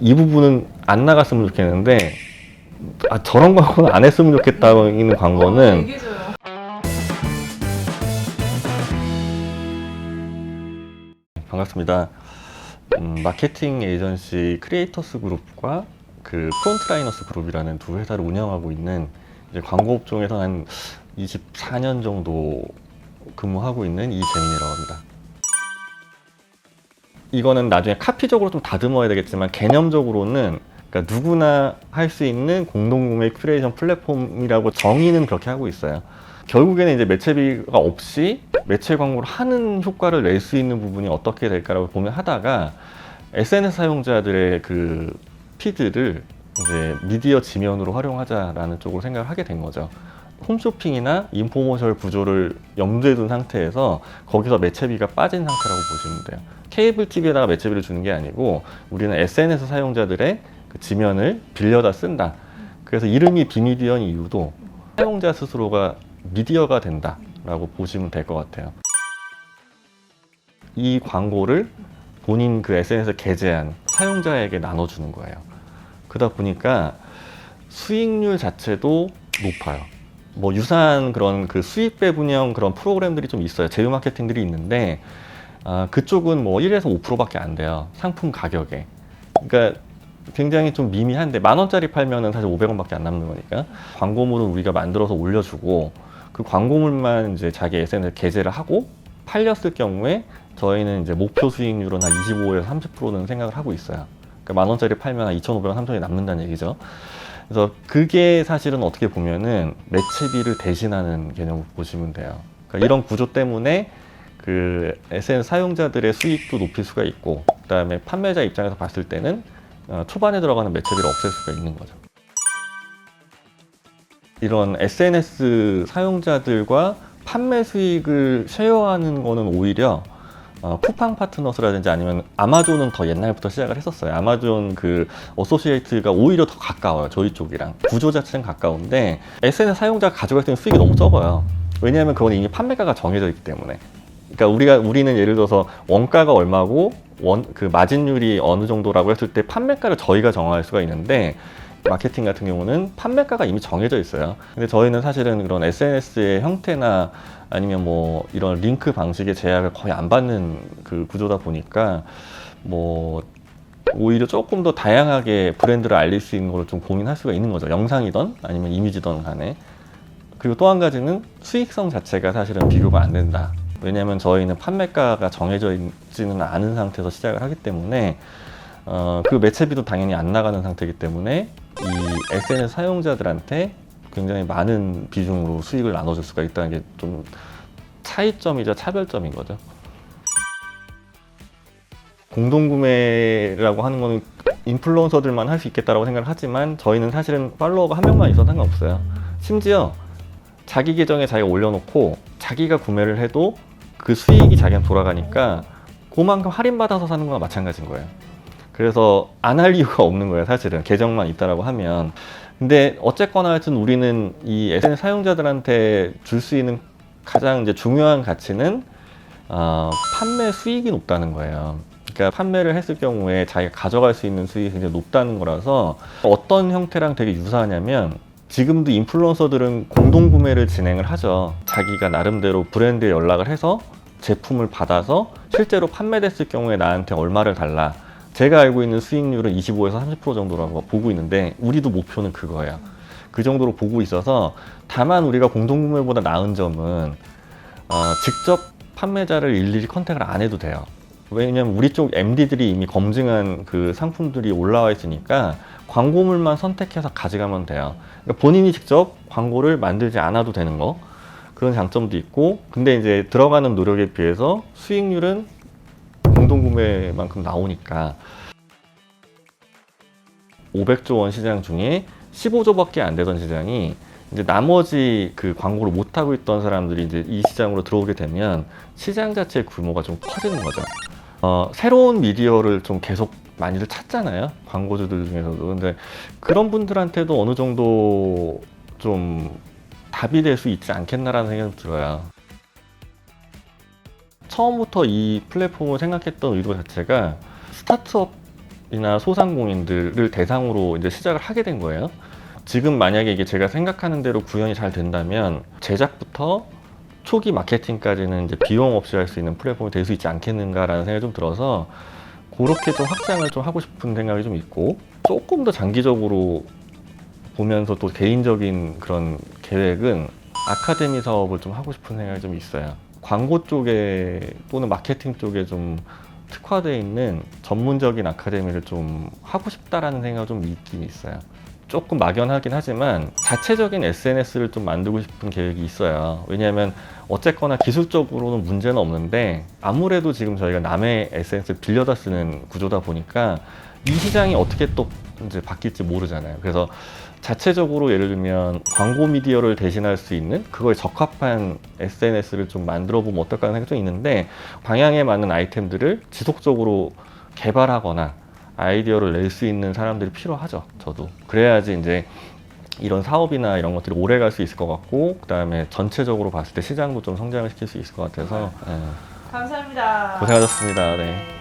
이 부분은 안 나갔으면 좋겠는데 저런 광고는 안 했으면 좋겠다는 광고는 얘기해줘요. 반갑습니다. 마케팅 에이전시 크리에이터스 그룹과 그 프론트라이너스 그룹이라는 두 회사를 운영하고 있는 이제 광고 업종에서 한 24년 정도 근무하고 있는 이재민이라고 합니다. 이거는 나중에 카피적으로 좀 다듬어야 되겠지만 개념적으로는 그러니까 누구나 할 수 있는 공동구매 큐레이션 플랫폼이라고 정의는 그렇게 하고 있어요. 결국에는 이제 매체비가 없이 매체 광고를 하는 효과를 낼 수 있는 부분이 어떻게 될까라고 고민하다가 SNS 사용자들의 그 피드를 이제 미디어 지면으로 활용하자라는 쪽으로 생각을 하게 된 거죠. 홈쇼핑이나 인포머셜 구조를 염두에 둔 상태에서 거기서 매체비가 빠진 상태라고 보시면 돼요. 케이블 TV에다가 매체비를 주는 게 아니고 우리는 SNS 사용자들의 그 지면을 빌려다 쓴다. 그래서 이름이 비미디어인 이유도 사용자 스스로가 미디어가 된다라고 보시면 될 것 같아요. 이 광고를 본인 그 SNS에 게재한 사용자에게 나눠주는 거예요. 그러다 보니까 수익률 자체도 높아요. 뭐 유사한 그런 그 수익 배분형 그런 프로그램들이 좀 있어요. 제휴 마케팅들이 있는데 그쪽은 뭐 1에서 5%밖에 안 돼요. 상품 가격에. 그러니까 굉장히 좀 미미한데 10,000원짜리 팔면은 사실 500원밖에 안 남는 거니까 광고물을 우리가 만들어서 올려주고 그 광고물만 이제 자기 SNS에 게재를 하고 팔렸을 경우에 저희는 이제 목표 수익률은 한 25에서 30%는 생각을 하고 있어요. 그러니까 10,000원짜리 팔면 한 2,500원, 3,000원이 남는다는 얘기죠. 그래서 그게 사실은 어떻게 보면은 매체비를 대신하는 개념으로 보시면 돼요. 그러니까 이런 구조 때문에 그 SNS 사용자들의 수익도 높일 수가 있고, 그 다음에 판매자 입장에서 봤을 때는 초반에 들어가는 매체비를 없앨 수가 있는 거죠. 이런 SNS 사용자들과 판매 수익을 쉐어하는 거는 오히려 쿠팡 파트너스라든지 아니면 아마존은 더 옛날부터 시작을 했었어요. 아마존 그 어소시에이트가 오히려 더 가까워요. 저희 쪽이랑 구조 자체는 가까운데 SNS 사용자가 가져갈 수 있는 수익이 너무 적어요. 왜냐하면 그건 이미 판매가가 정해져 있기 때문에. 그러니까 우리는 예를 들어서 원가가 얼마고 그 마진율이 어느 정도라고 했을 때 판매가를 저희가 정할 수가 있는데 마케팅 같은 경우는 판매가가 이미 정해져 있어요. 근데 저희는 사실은 그런 SNS의 형태나 아니면 뭐 이런 링크 방식의 제약을 거의 안 받는 그 구조다 보니까 뭐 오히려 조금 더 다양하게 브랜드를 알릴 수 있는 걸 좀 고민할 수가 있는 거죠. 영상이든 아니면 이미지든 간에. 그리고 또 한 가지는 수익성 자체가 사실은 비교가 안 된다. 왜냐하면 저희는 판매가가 정해져 있지는 않은 상태에서 시작을 하기 때문에 그 매체비도 당연히 안 나가는 상태이기 때문에 이 SNS 사용자들한테 굉장히 많은 비중으로 수익을 나눠줄 수가 있다는 게 좀 차이점이자 차별점인 거죠. 공동구매라고 하는 거는 인플루언서들만 할 수 있겠다라고 생각을 하지만 저희는 사실은 팔로워가 한 명만 있어도 상관없어요. 심지어 자기 계정에 자기가 올려놓고 자기가 구매를 해도 그 수익이 자기한테 돌아가니까 그만큼 할인받아서 사는 거나 마찬가지인 거예요. 그래서 안 할 이유가 없는 거예요. 사실은 계정만 있다라고 하면. 근데 어쨌거나 하여튼 우리는 이 SNS 사용자들한테 줄 수 있는 가장 이제 중요한 가치는 판매 수익이 높다는 거예요. 그러니까 판매를 했을 경우에 자기가 가져갈 수 있는 수익이 굉장히 높다는 거라서 어떤 형태랑 되게 유사하냐면 지금도 인플루언서들은 공동구매를 진행을 하죠. 자기가 나름대로 브랜드에 연락을 해서 제품을 받아서 실제로 판매됐을 경우에 나한테 얼마를 달라. 제가 알고 있는 수익률은 25에서 30% 정도라고 보고 있는데 우리도 목표는 그거예요. 그 정도로 보고 있어서 다만 우리가 공동구매보다 나은 점은 직접 판매자를 일일이 컨택을 안 해도 돼요. 왜냐면 우리 쪽 MD들이 이미 검증한 그 상품들이 올라와 있으니까 광고물만 선택해서 가져가면 돼요. 그러니까 본인이 직접 광고를 만들지 않아도 되는 거, 그런 장점도 있고, 근데 이제 들어가는 노력에 비해서 수익률은 공동구매만큼 나오니까 500조 원 시장 중에 15조밖에 안 되던 시장이 이제 나머지 그 광고를 못 하고 있던 사람들이 이제 이 시장으로 들어오게 되면 시장 자체의 규모가 좀 커지는 거죠. 새로운 미디어를 좀 계속 많이들 찾잖아요. 광고주들 중에서도. 근데 그런 분들한테도 어느 정도 좀 답이 될 수 있지 않겠나라는 생각이 들어요. 처음부터 이 플랫폼을 생각했던 의도 자체가 스타트업 기업이나 소상공인들을 대상으로 이제 시작을 하게 된 거예요. 지금 만약에 이게 제가 생각하는 대로 구현이 잘 된다면 제작부터 초기 마케팅까지는 이제 비용 없이 할 수 있는 플랫폼이 될 수 있지 않겠는가라는 생각이 좀 들어서 그렇게 좀 확장을 좀 하고 싶은 생각이 좀 있고, 조금 더 장기적으로 보면서 또 개인적인 그런 계획은 아카데미 사업을 좀 하고 싶은 생각이 좀 있어요. 광고 쪽에 또는 마케팅 쪽에 좀 특화되어 있는 전문적인 아카데미를 좀 하고 싶다라는 생각이 좀 있긴 있어요. 조금 막연하긴 하지만 자체적인 SNS를 좀 만들고 싶은 계획이 있어요. 왜냐하면 어쨌거나 기술적으로는 문제는 없는데 아무래도 지금 저희가 남의 SNS를 빌려다 쓰는 구조다 보니까 이 시장이 어떻게 또 이제 바뀔지 모르잖아요. 그래서 자체적으로 예를 들면 광고 미디어를 대신할 수 있는 그거에 적합한 SNS를 좀 만들어 보면 어떨까 하는 생각이 좀 있는데, 방향에 맞는 아이템들을 지속적으로 개발하거나 아이디어를 낼 수 있는 사람들이 필요하죠. 저도 그래야지 이제 이런 사업이나 이런 것들이 오래 갈 수 있을 것 같고, 그 다음에 전체적으로 봤을 때 시장도 좀 성장을 시킬 수 있을 것 같아서 감사합니다. 고생하셨습니다. 네. 네.